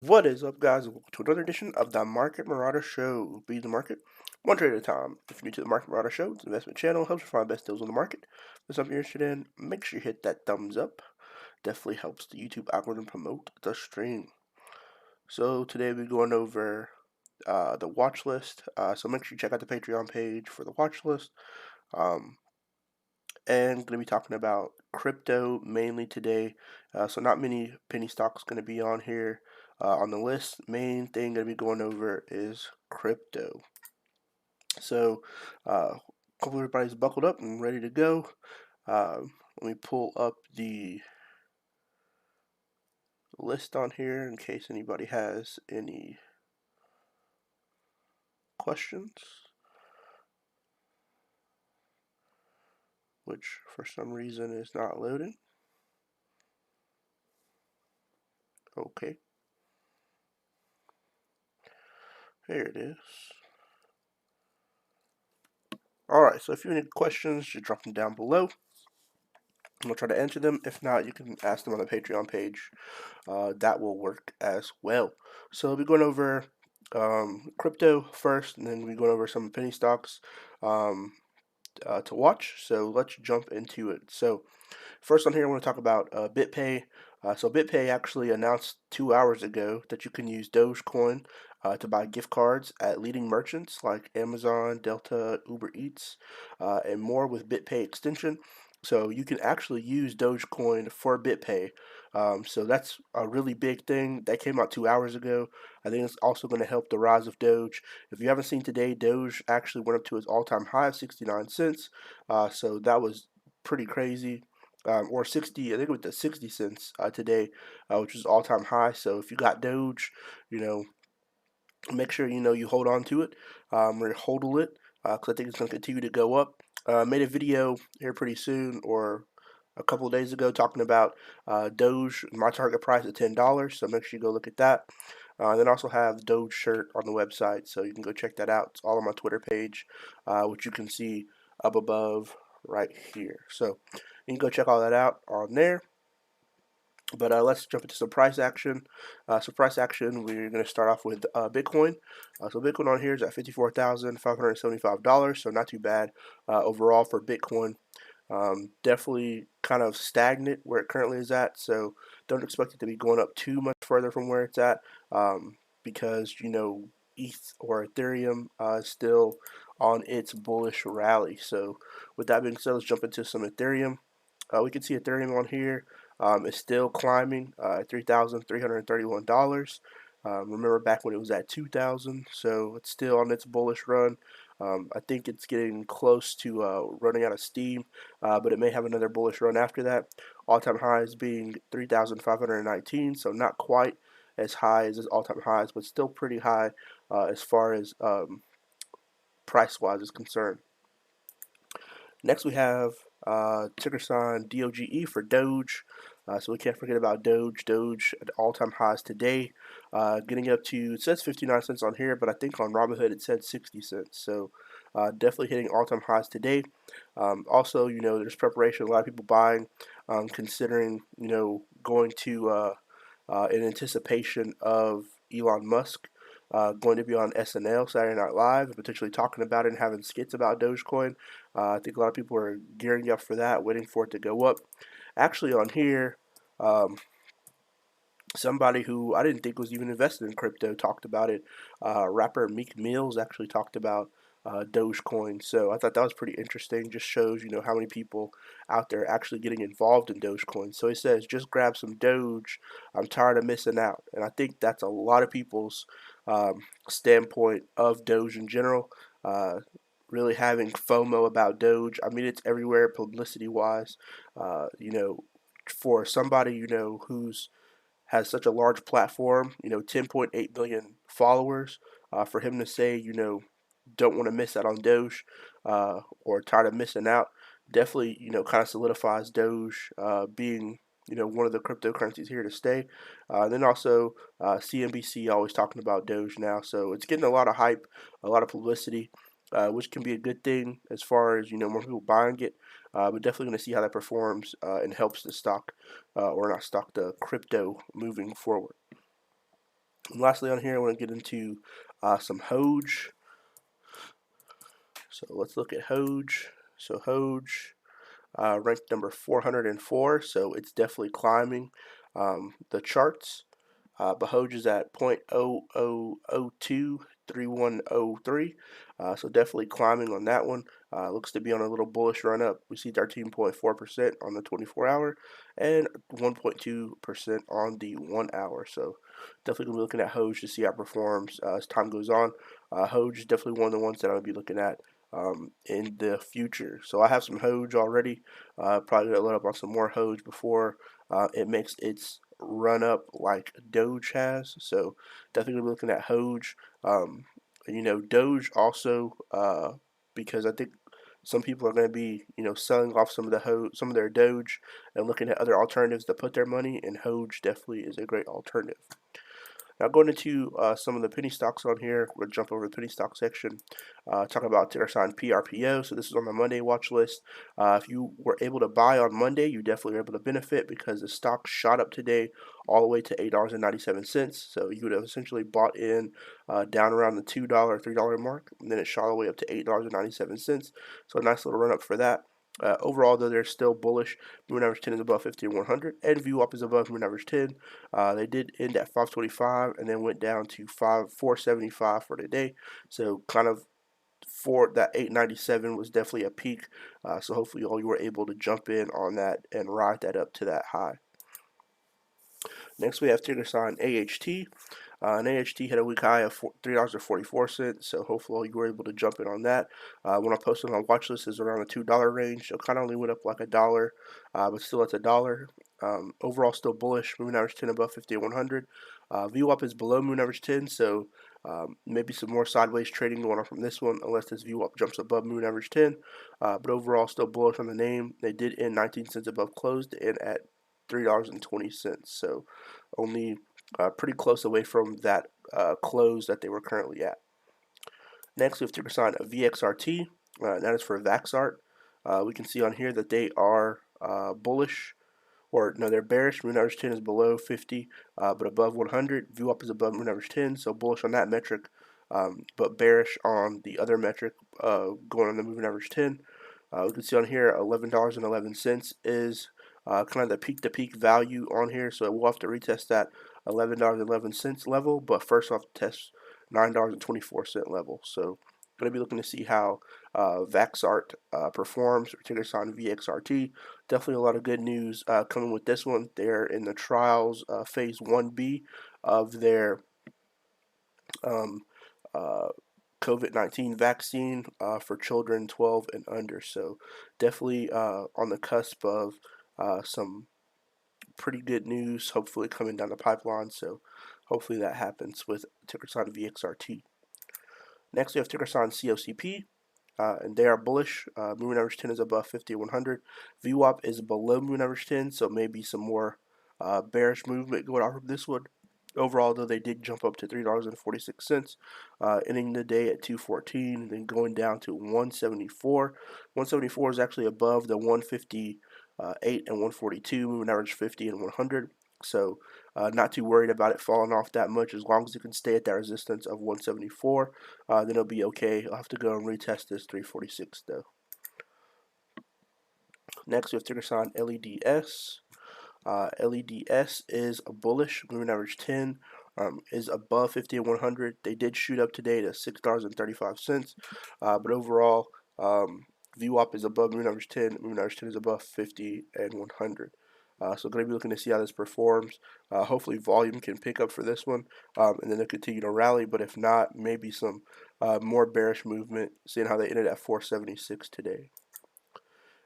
What is up, guys? Welcome to another edition of the Market Marauder Show. Be the market one trade at a time. If you're new to the Market Marauder Show, it's an investment channel, helps you find best deals on the market. If there's something you're interested in, make sure you hit that thumbs up. Definitely helps the YouTube algorithm promote the stream. So today we're going over the watch list. So make sure you check out the Patreon page for the watch list. Um, and going to be talking about crypto mainly today. So not many penny stocks going to be on here on the list. Main thing going to be going over is crypto. So hopefully everybody's buckled up and ready to go. Let me pull up the list on here in case anybody has any questions, which for some reason is not loading. Okay, here it is. Alright, so if you have any questions, just drop them down below. I'll try to answer them. If not, you can ask them on the Patreon page. That will work as well. So we'll be going over crypto first, and then we'll be going over some penny stocks to watch. So let's jump into it. So first on here, I want to talk about BitPay. So BitPay actually announced 2 hours ago that you can use Dogecoin to buy gift cards at leading merchants like Amazon, Delta, Uber Eats, and more with BitPay extension. So you can actually use Dogecoin for BitPay. So that's a really big thing that came out 2 hours ago. I think it's also going to help the rise of Doge. If you haven't seen today, Doge actually went up to its all-time high of 69 cents. So that was pretty crazy. Or 60, I think it went to 60 cents today, which is all-time high. So if you got Doge, you know, make sure you hold on to it or hodl it because I think it's going to continue to go up. Made a video here pretty soon or a couple of days ago talking about Doge, my target price at $10. So make sure you go look at that. Then also have the Doge shirt on the website, so you can go check that out. It's all on my Twitter page, which you can see up above right here. So you can go check all that out on there. But let's jump into some price action. So price action, we're going to start off with Bitcoin. So Bitcoin on here is at $54,575, so not too bad overall for Bitcoin. Definitely kind of stagnant where it currently is at, so don't expect it to be going up too much further from where it's at because, ETH or Ethereum is still on its bullish rally. So with that being said, let's jump into some Ethereum. We can see Ethereum on here is still climbing at $3,331. Remember back when it was at 2,000, so it's still on its bullish run. I think it's getting close to running out of steam, but it may have another bullish run after that. All-time highs being 3,519, so not quite as high as its all-time highs, but still pretty high as far as price-wise is concerned. Next, we have ticker sign DOGE for Doge. So we can't forget about Doge. Doge at all-time highs today, getting up to, it says 59 cents on here, but I think on Robinhood it said 60 cents. So definitely hitting all-time highs today. Also, there's preparation. A lot of people buying, considering, going to in anticipation of Elon Musk going to be on SNL, Saturday Night Live, and potentially talking about it and having skits about Dogecoin. I think a lot of people are gearing up for that, waiting for it to go up. Actually, on here, um, somebody who I didn't think was even invested in crypto talked about it. Rapper Meek Mills actually talked about Dogecoin. So I thought that was pretty interesting. Just shows, how many people out there actually getting involved in Dogecoin. So he says, just grab some Doge. I'm tired of missing out. And I think that's a lot of people's standpoint of Doge in general. Really having FOMO about Doge. I mean, it's everywhere publicity wise. For somebody, who's has such a large platform, 10.8 million followers, for him to say, don't want to miss out on Doge or tired of missing out, definitely, kind of solidifies Doge being, one of the cryptocurrencies here to stay. Then also CNBC always talking about Doge now, so it's getting a lot of hype, a lot of publicity, which can be a good thing as far as more people buying it. But definitely going to see how that performs and helps the stock or not stock, the crypto moving forward. And lastly on here, I want to get into some Hoj. So let's look at Hoj. So Hoj ranked number 404, so it's definitely climbing the charts. Bahoj is at 0.00023103, so definitely climbing on that one. Looks to be on a little bullish run up. We see 13.4% on the 24-hour and 1.2% on the 1 hour. So definitely gonna be looking at Hoj to see how it performs as time goes on. Hoj is definitely one of the ones that I'll be looking at in the future. So I have some Hoj already. Probably gonna load up on some more Hoj before it makes its run up like Doge has. So definitely gonna be looking at Hoj. Doge also because I think some people are going to be selling off some of some of their Doge and looking at other alternatives to put their money. And Hoj definitely is a great alternative. Now going into some of the penny stocks on here, we'll jump over the penny stock section, talk about ticker sign PRPO. So this is on the Monday watch list. If you were able to buy on Monday, you definitely were able to benefit because the stock shot up today all the way to $8.97. So you would have essentially bought in down around the $2, $3 mark, and then it shot all the way up to $8.97. So a nice little run up for that. Overall, though, they're still bullish. Moving average 10 is above 50 and 100, and VWAP is above moving average 10. They did end at 525 and then went down to 475 for the day. So kind of for that 897 was definitely a peak. So hopefully all you were able to jump in on that and ride that up to that high. Next we have ticker sign AHT. And AHT had a week high of $3.44, so hopefully you were able to jump in on that. When I posted on watch list is around the $2 range, so kind of only went up like a dollar, but still it's a dollar. Overall still bullish, moving average 10 above 50 and 100. VWAP is below moving average 10, so maybe some more sideways trading going on from this one, unless this VWAP jumps above moving average 10. But overall still bullish on the name. They did end 19 cents above closed and at $3.20, so only pretty close away from that close that they were currently at. Next, we have ticker sign VXRT. That is for Vaxart. We can see on here that they are bullish, or no, they're bearish. Moving average 10 is below 50, but above 100. VWAP is above moving average 10, so bullish on that metric, but bearish on the other metric going on the moving average 10. We can see on here $11.11 is kind of the peak-to-peak value on here, so we'll have to retest that $11.11 level, but first off test $9.24 level. So going to be looking to see how Vaxart performs, or ticker sign VXRT. Definitely a lot of good news coming with this one. They're in the trials phase 1B of their um, uh, COVID-19 vaccine for children 12 and under. So definitely on the cusp of some pretty good news, hopefully coming down the pipeline. So hopefully that happens with ticker sign VXRT. Next, we have ticker sign COCP. And they are bullish. Moving average 10 is above 50 and 100. VWAP is below moving average 10, so maybe some more bearish movement going on from this one. Overall, though, they did jump up to $3.46, ending the day at 214, then going down to 174. 174 is actually above the 158 and 142, moving average 50 and 100. So not too worried about it falling off that much. As long as it can stay at that resistance of 174, then it'll be okay. I'll have to go and retest this 346 though. Next, we have ticker sign LEDS. LEDS is a bullish, moving average 10 is above 50 and 100. They did shoot up today to $6.35, but overall, VWAP is above moving average 10. Moving average 10 is above 50 and 100. So going to be looking to see how this performs. Hopefully volume can pick up for this one, and then they'll continue to rally. But if not, maybe some more bearish movement, seeing how they ended at 476 today.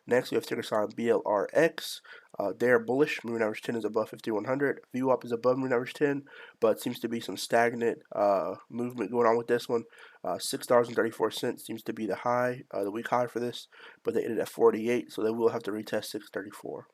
Next, we have ticker sign BLRX. They are bullish. Moving average 10 is above 5100. VWAP is above moving average 10, but seems to be some stagnant movement going on with this one. $6.34 seems to be the high, the week high for this, but they ended at 48, so they will have to retest 634.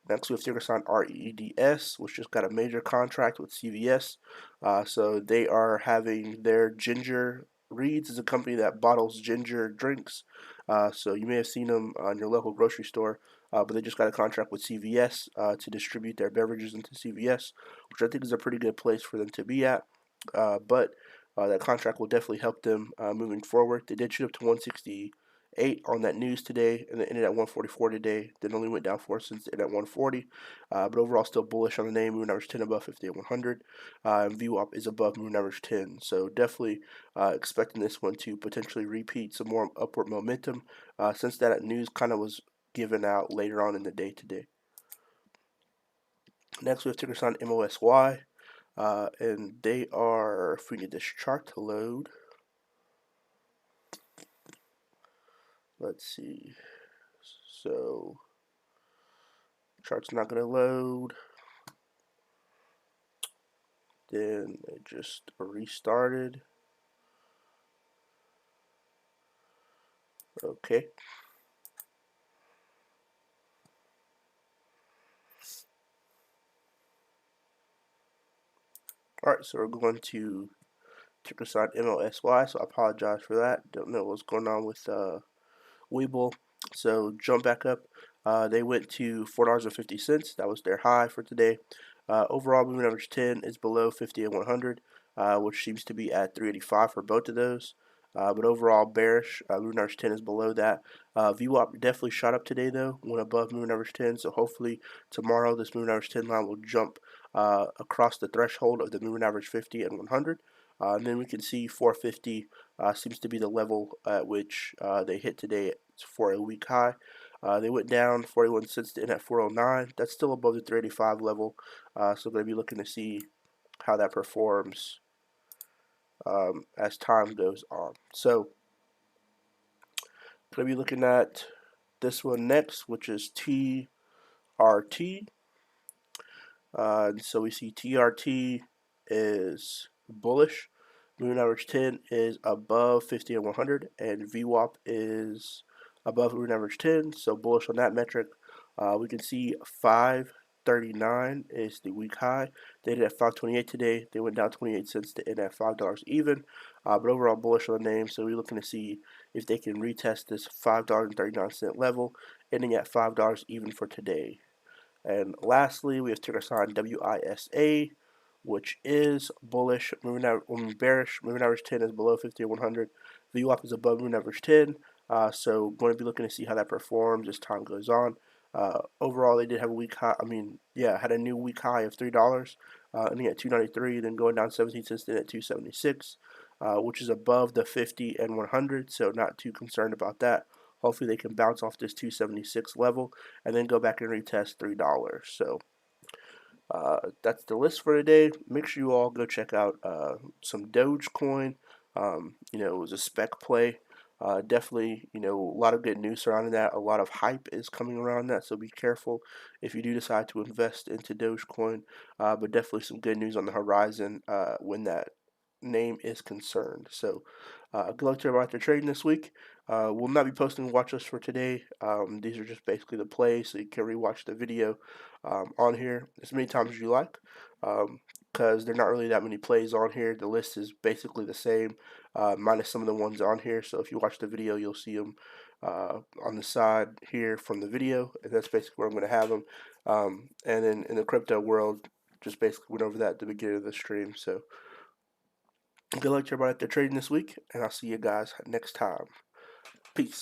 Next, we have ticker sign REDS, which just got a major contract with CVS. So they are having their ginger. Reed's is a company that bottles ginger drinks. So you may have seen them on your local grocery store. but they just got a contract with CVS to distribute their beverages into CVS, which I think is a pretty good place for them to be at. But that contract will definitely help them moving forward. They did shoot up to 168 on that news today, and it ended at 144 today. Then only went down 4 cents and at 140. But overall, still bullish on the name. Moving average 10 above 50 at 100. And VWAP is above moving average 10. So definitely expecting this one to potentially repeat some more upward momentum since that news kind of was given out later on in the day today. Next, we have ticker sign MOSY. And they are, if we need this chart to load, let's see. So, chart's not going to load. Then it just restarted. Okay. Alright, so we're going to ticker sign MOSY, so I apologize for that. Don't know what's going on with Weeble. So jump back up. They went to $4.50. That was their high for today. Overall, moving average 10 is below 50 and 100, which seems to be at 385 for both of those. But overall, bearish. Moving average 10 is below that. VWAP definitely shot up today, though, went above moving average 10. So hopefully tomorrow, this moving average 10 line will jump across the threshold of the moving average 50 and 100. And then we can see 450 seems to be the level at which they hit today for a week high. They went down 41 cents to end at 409. That's still above the 385 level. So going to be looking to see how that performs as time goes on. So going to be looking at this one next, which is TRT. So we see TRT is bullish. Moving average 10 is above 50 and 100, and VWAP is above moving average 10, so bullish on that metric. We can see 539 is the week high. They did at 528 today. They went down 28 cents to end at $5 even, but overall bullish on the name. So we're looking to see if they can retest this $5.39 level, ending at $5 even for today. And lastly, we have ticker sign WISA, which is bullish. Bearish. Moving average 10 is below 50 and 100. VWAP is above moving average 10. So going to be looking to see how that performs as time goes on. Overall, they did have a week high. Had a new week high of $3, ending at 293. Then going down 17 cents, then at 276, which is above the 50 and 100. So not too concerned about that. Hopefully they can bounce off this 276 level and then go back and retest $3. So that's the list for today. Make sure you all go check out some Dogecoin. It was a spec play. Definitely, a lot of good news surrounding that. A lot of hype is coming around that, so be careful if you do decide to invest into Dogecoin. But definitely some good news on the horizon when that name is concerned. So, good luck to everybody out there trading this week. We'll not be posting watch lists for today. These are just basically the plays, so you can rewatch the video on here as many times as you like. Because there are not really that many plays on here. The list is basically the same, minus some of the ones on here. So if you watch the video, you'll see them on the side here from the video, and that's basically where I'm going to have them. And then in the crypto world, just basically went over that at the beginning of the stream. So good luck to everybody out there trading this week, and I'll see you guys next time. Peace.